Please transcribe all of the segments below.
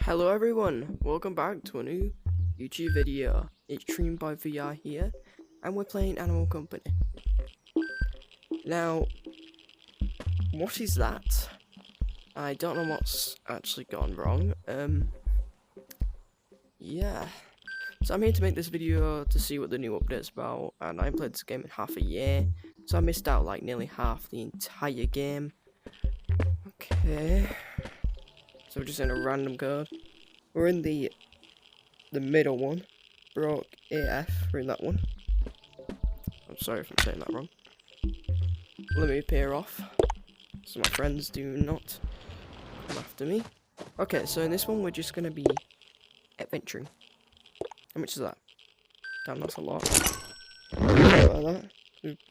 Hello everyone, welcome back to a new YouTube video. It's Dream by VR here, and we're playing Animal Company. Now, what is that? I don't know what's actually gone wrong. Yeah. So I'm here to make this video to see what the new update's about, and I played this game in half a year, so I missed out like nearly half the entire game. Okay. So we're just in a random code. We're in the middle one. Broke AF, we're in that one. I'm sorry if I'm saying that wrong. Let me appear off, so my friends do not come after me. Okay, so in this one we're just gonna be adventuring. How much is that? Damn, that's a lot.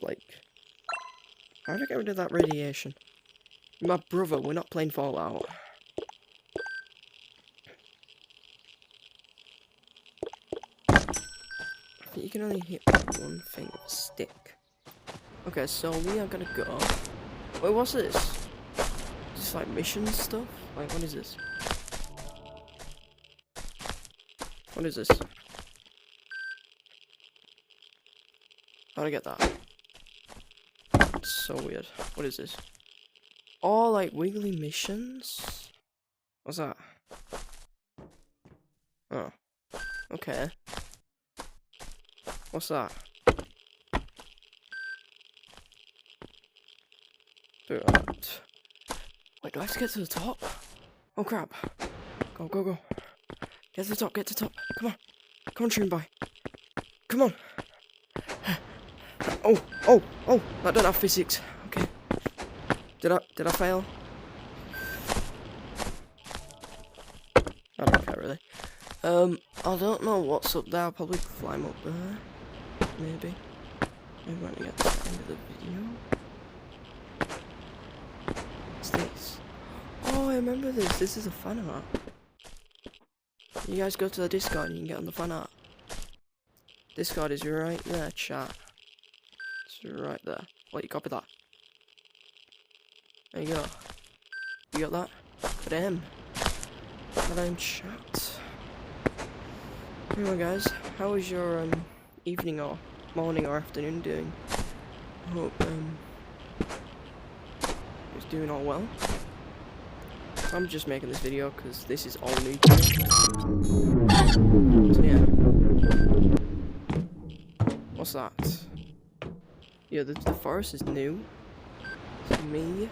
Like, how do I get rid of that radiation? My brother, we're not playing Fallout. I think you can only hit one thing with a stick. Okay, so we are gonna go. Wait, what's this? Just like mission stuff? Like, what is this? What is this? How'd I get that? It's so weird. What is this? Oh, like wiggly missions? What's that? Oh. Okay. What's that? Wait, do I have to get to the top? Oh crap. Go, go, go. Get to the top, get to the top. Come on. Come on, Dream Boy. Come on. Oh, that don't have physics. Okay. Did I fail? I don't care really. I don't know what's up there. I'll probably climb up there. Maybe. Maybe when I get to the end of the video. What's this? Oh, I remember this. This is a fan art. You guys go to the Discord and you can get on the fan art. Discord is right there, chat. It's right there. Wait, you copy that. There you go. You got that? Put it in. Put it in chat. Anyway guys, how was your evening or morning or afternoon doing? I hope it's doing all well. I'm just making this video because this is all new to me. So yeah. What's that? Yeah, the forest is new to me.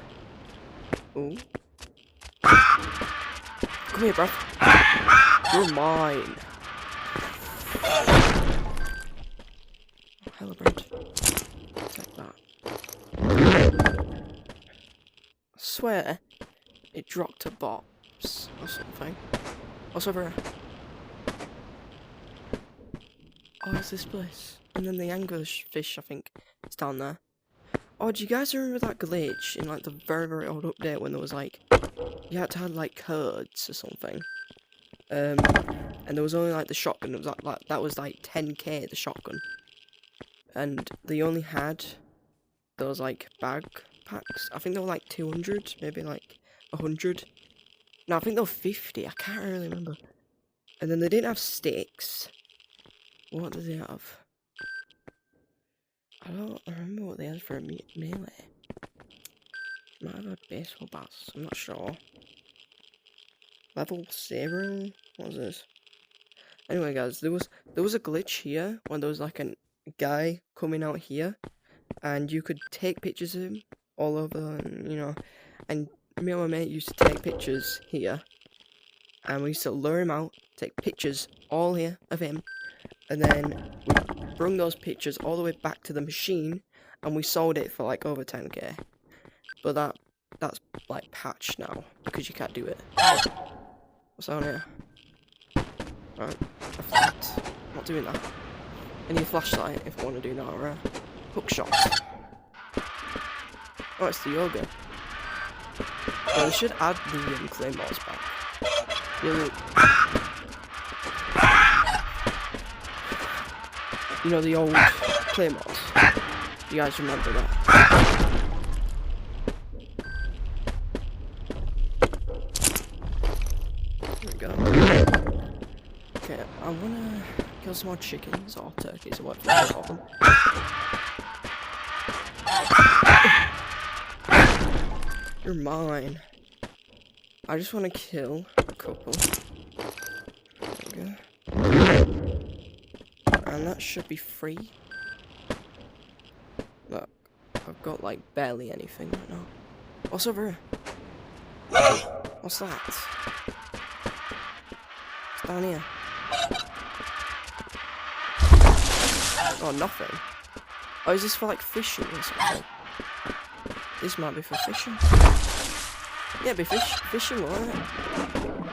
Oh. Come here, bro. You're mine. Hello, bird. Take that. I swear it dropped a box or something. What's over here? Oh, it's this place. And then the anglerfish, I think, is down there. Oh, do you guys remember that glitch in like the very, very old update when there was like, you had to have like codes or something? And there was only like the shotgun. It was like that was like 10k the shotgun, and they only had those like bag packs. I think they were like 200, maybe like 100. No, I think they were 50. I can't really remember. And then they didn't have sticks. What did they have? I don't remember what they had for a melee. Might have had baseball bats. I'm not sure. Level 0? What was this? Anyway guys, there was a glitch here when there was like a guy coming out here, and you could take pictures of him all over, and, you know, and me and my mate used to take pictures here, and we used to lure him out, take pictures all here of him, and then we bring those pictures all the way back to the machine, and we sold it for like over 10k. But that's like patched now because you can't do it. What's on here? Right, not doing that. I need a flashlight if I want to do that, or a hook shot. Oh, it's the yoga. Well, we should add the claymores back. You know the old claymores? You guys remember that? There we go. Okay, I wanna kill some more chickens or turkeys or whatever you call them. You're mine. I just want to kill a couple. There we go. And that should be free. Look, I've got like barely anything right now. What's over here? What's that? It's down here. Oh, nothing. Oh, is this for like fishing or something? This might be for fishing. Yeah, be fishing, won't it?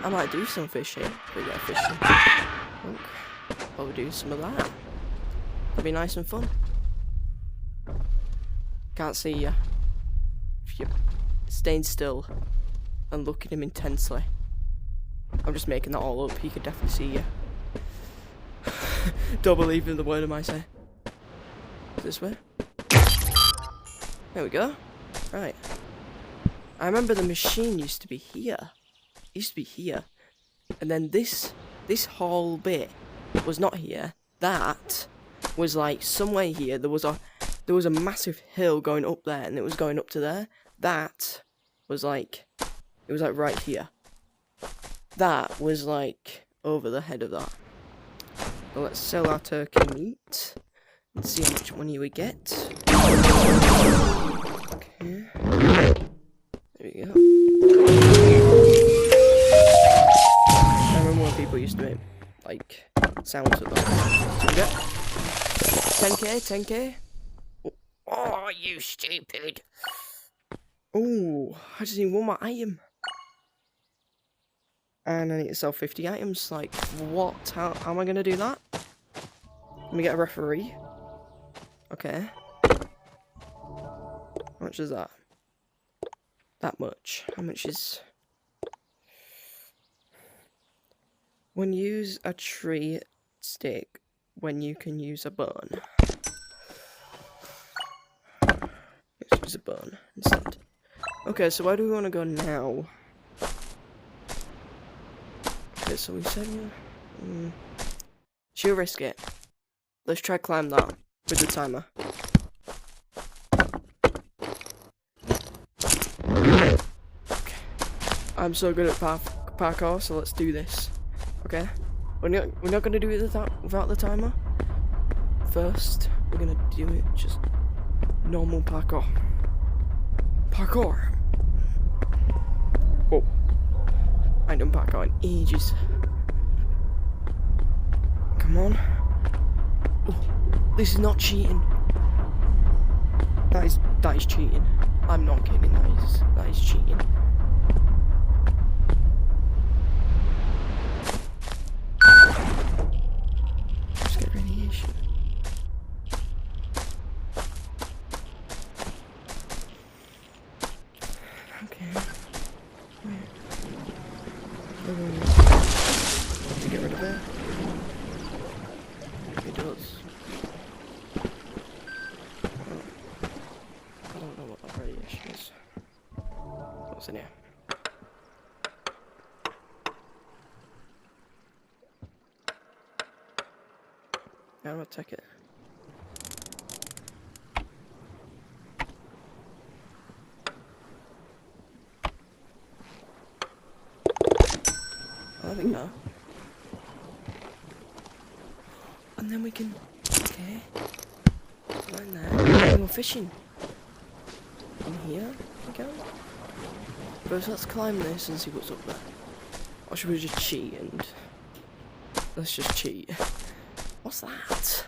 I might do some fishing. But yeah, fishing. Probably do some of that. It'll be nice and fun. Can't see you. If you're staying still and looking at him intensely. I'm just making that all up. He could definitely see you. Don't believe in the word of my say. This way. There we go. Right. I remember the machine used to be here. It used to be here. And then this whole bit was not here. That was like somewhere here. There was a massive hill going up there, and it was going up to there. That was like, it was like right here. That was like over the head of that. So let's sell our turkey meat and see how much money we get. Okay. There we go. I remember when people used to make like sounds with that. So we got 10k. Oh, you stupid. Oh, I just need one more item. And I need to sell 50 items. Like, what? How am I going to do that? Let me get a referee. Okay. How much is that? That much. How much is... When use a tree stick, when you can use a bone. Let's use a bone instead. Okay, so where do we want to go now? Okay, so we said... She'll risk it. Let's try climb that with the timer. Okay. I'm so good at parkour, so let's do this. Okay? We're not gonna do it without the timer. First, we're gonna do it just normal parkour. Parkour! Whoa. I ain't done parkour in ages. Come on. Oh, this is not cheating. That is cheating. I'm not kidding, that is cheating. Just get radiation. Okay. To get rid of it. It does. I don't know what that radiation is. What's in here? Yeah, I'm gonna take it. I think no. And then we can, okay, line there, and we're fishing. In here we go. First let's climb this and see what's up there. Or should we just cheat and, let's just cheat. What's that?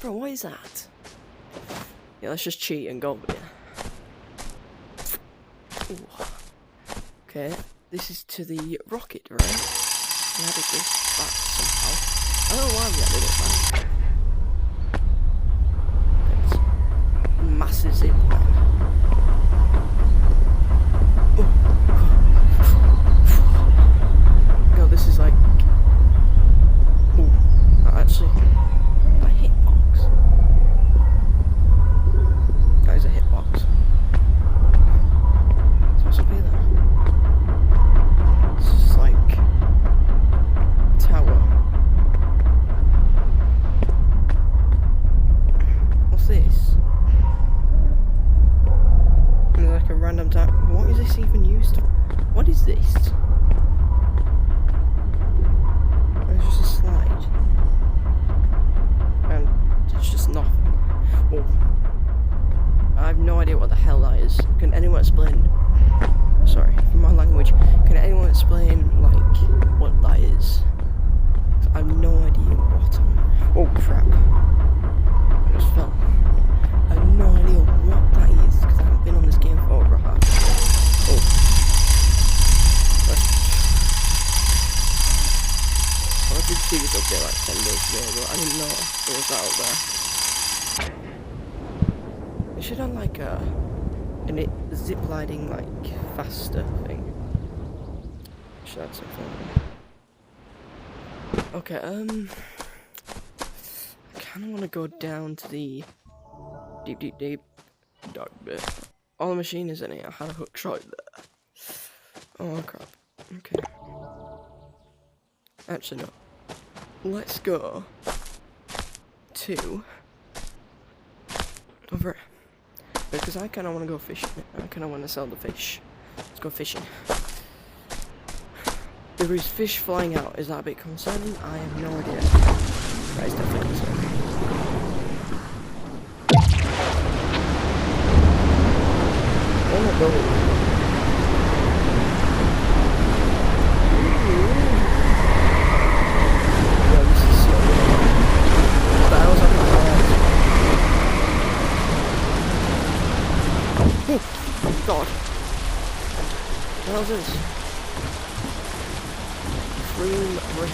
Bro, what is that? Yeah, let's just cheat and go over here. Ooh. Okay, this is to the rocket, right? We added this back somehow. I don't know why we added it back. It's massive zip line. God, this is like... Ooh, actually... A hitbox. That is a hitbox. So what's up here then? This is like... is this? It's just a slide. And it's just nothing. Oh. I have no idea what the hell that is. Can anyone explain? Sorry for my language. Can anyone explain, like, what that is? I have no idea what oh crap. I just fell. I have no idea what that is, because I haven't been on this game for over half. Oh. I did see this update like 10 days ago, but I didn't know it was that out there. It should have like a zip gliding like faster thing. Should have something. Okay, I kinda wanna go down to the deep dark bit. Oh, the machine is in here. I had a hook right there. Oh crap. Okay. Actually no. Let's go to over here. Because I kinda wanna go fishing. I kinda wanna sell the fish. Let's go fishing. If there's fish flying out, is that a bit concerning? I have no idea. That is definitely concerning. Oh my god. Yeah, this is so good. What the hell is happening? Oh god. What the hell is this? Room record.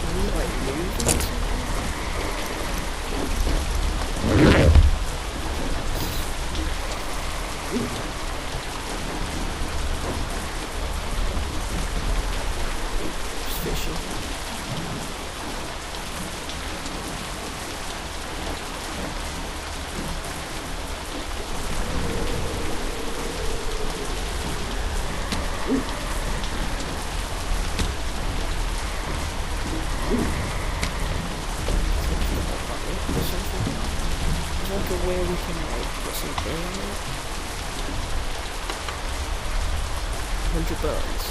Can you like move it? Just fishing. Where we can like put some air on it. 100 birds.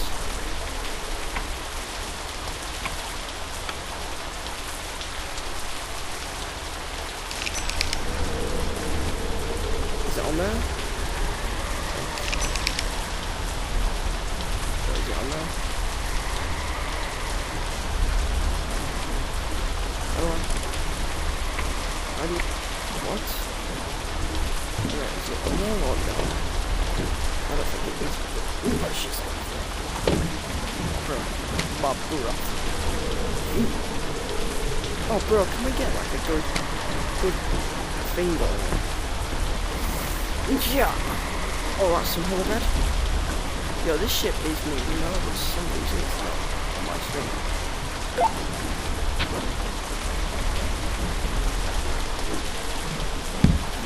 Is it on there? Or is it on there? Oh, I do. What? Yeah, is it on there or no? I don't think it is. Oh, she's got it. Bro. Bob, bro. Oh, bro, can we get like a good thing going? Yeah. Oh, that's some helipad. Yo, this ship leaves me, you know, for some reason it's not on my screen.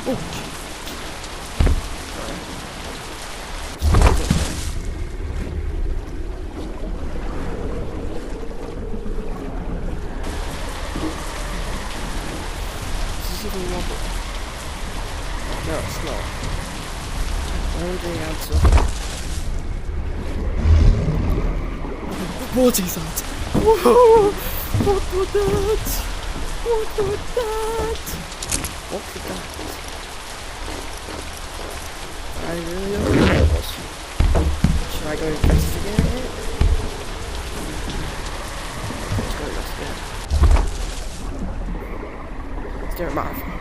Oh, sorry. Is this even wobble? No, it's not. I don't think answer. What is that? Whoa! What was that? What was that? What was that? I really don't know what it was. Should I go investigate it? Let's go investigate it. Let's do it marathon.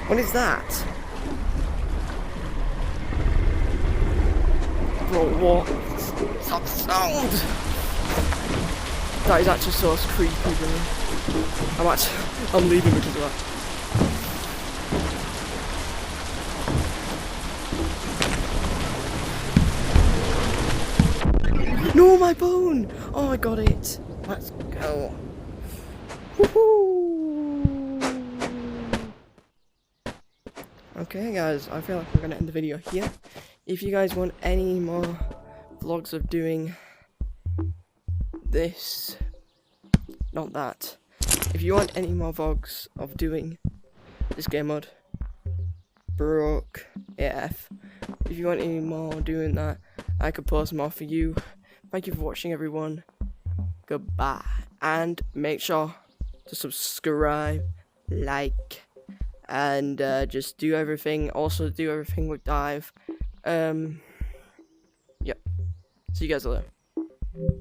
What is that? Bro, what? Stop sound! That is actually so creepy, bro. I'm leaving because of that. No, my bone! Oh, I got it. Let's go. Woohoo! Okay, guys, I feel like we're gonna end the video here. If you guys want any more vlogs of doing this, not that. If you want any more vlogs of doing this game mode, broke AF. If you want any more doing that, I could post more for you. Thank you for watching, everyone. Goodbye. And make sure to subscribe, like, and just do everything. Also do everything with Dive. Yep. See you guys later.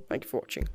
Thank you for watching.